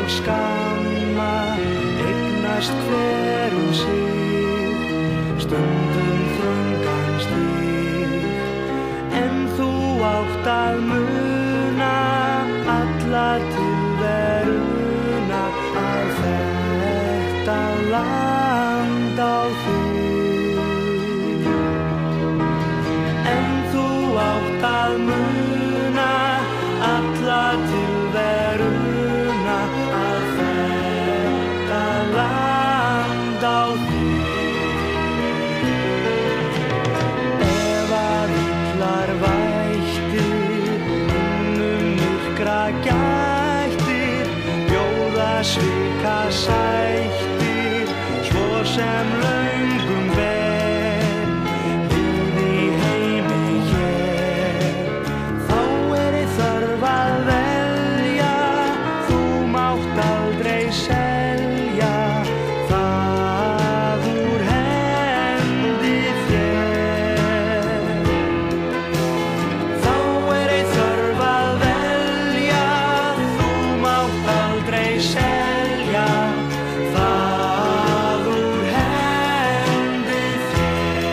skamma eignast hver sig, stundum þröngan stíg, en þú átt að muna alla tilveruna að þetta land á þig, en þú átt að muna alla tilveruna að þetta land á þig. Ef að illar vættir myrkra gættir bjóða svika sættir svo sem löngum ber við í heimi hér, þá þörf að velja, þú mátt aldrei selja það úr hendi þér. Þá ei þörf að velja, þú mátt aldrei selja það úr hendi þér.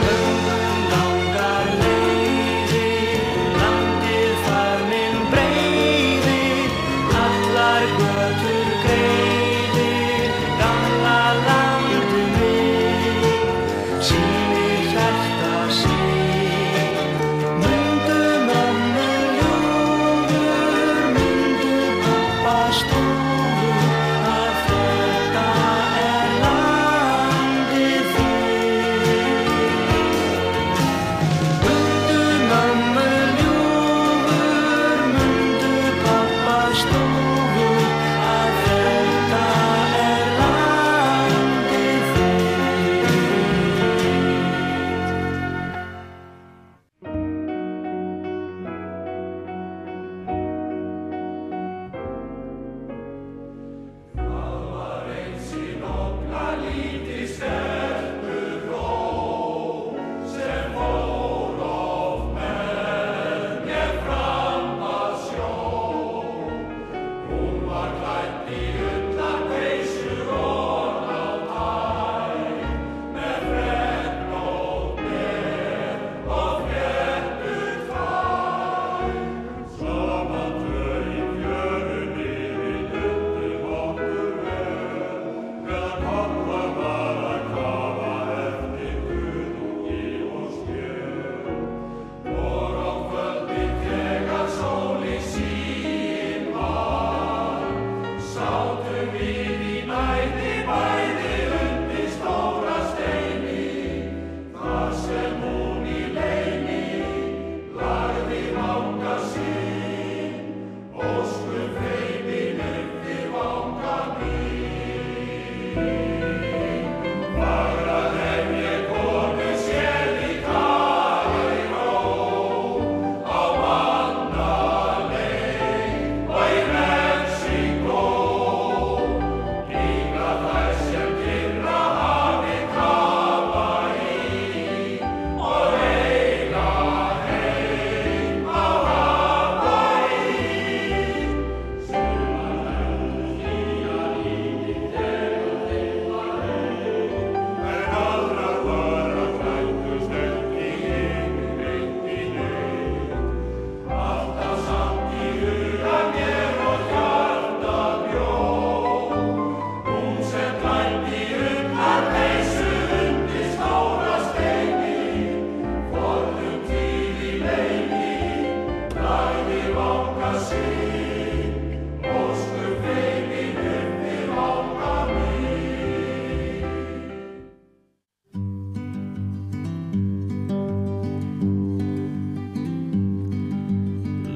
Höfum langar leiðir, landið faðminn breiðir, allar götur greiðir, gamla landið mitt, sýnir hjarta sitt. Mundu mömmu ljúfur, mundu pabba stófur, að þetta landið þitt. Mundu mömmu ljúfur, mundu pabba stófur, að þetta landið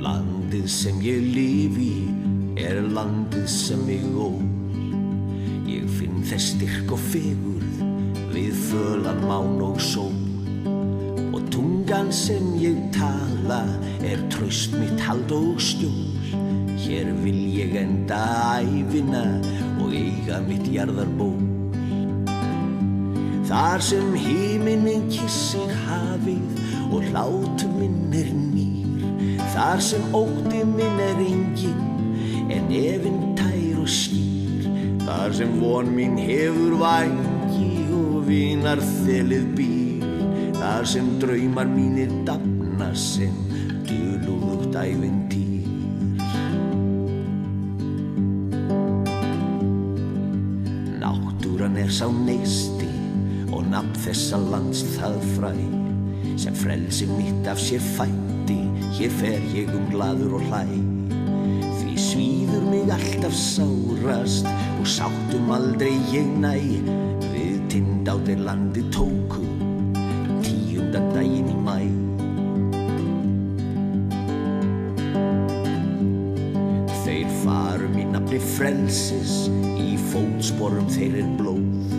Landið sem ég lifi landið sem ég ól. Ég finn þess styrk og fegurð við fölan mán og sól. Og tungan sem ég tala traust mitt hald og skjól. Hér vil ég enda ævina og eiga mitt jarðarból. Þar sem himinin kissir hafið og hlátur minn nýr. Þar sem ótti minn enginn þar sem von mín hefur vængi og vinar þelið býr, þar sem draumar mínir dafna sem dulúðugt ævintýr. Náttúran sá neisti og nafn þessa lands það fræ, sem frelsi mitt af sér fætti, hér fer ég glaður og hlæ. Því svíður mig alltaf sárast og sáttum aldrei ég næ, við Tindádeild landið tóku 10. daginn í maí. Þeir farum í nafni frelsis, í fótsporum þeir blóð.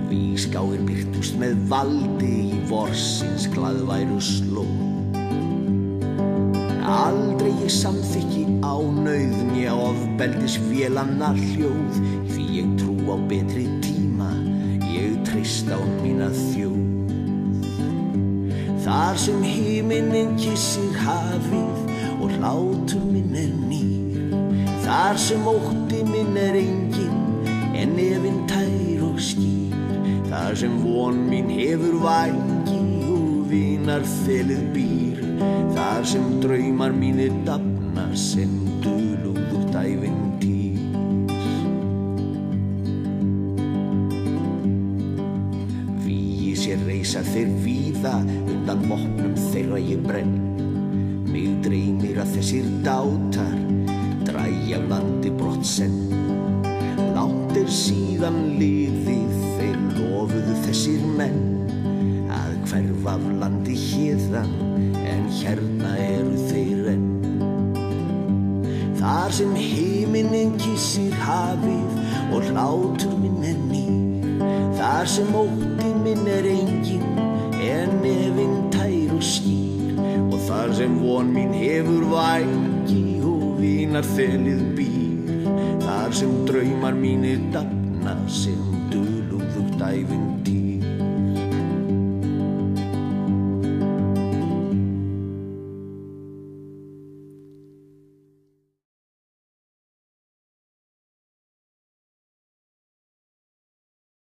Vígskáir birtust með valdi í vorsins glaðværu slóð. Aldrei ég samþykki ánauðni á ofbeldisvélanna hljóð, því ég trú á betri tíma, ég treyst á mína þjóð. Þar sem himinn kyssir hafið og hlátur minn nýr, þar sem ótti minn enginn en efinn tær og skýr, þar sem von mín hefur vængi og vinar þelið býr, þar sem draumar mínir dafna sem dulúðugt ævintýr. Vígi sér reisa þeir víða, undan vopnum þeirra ég brenn. Mig dreymir að þessir dátar drægi af landi brott senn. Langt síðan liðið, þeir lofuðu þessir menn að hverfa af landi héðan, en hérna eru þeir enn. Þar sem himinn kyssir hafið og hlátur minn nýr, þar sem ótti minn enginn en efinn tær og skýr, og þar sem von mín hefur vængi og vinar þelið býr, þar sem draumar mínir dafna sem dulúðugt ævintýr.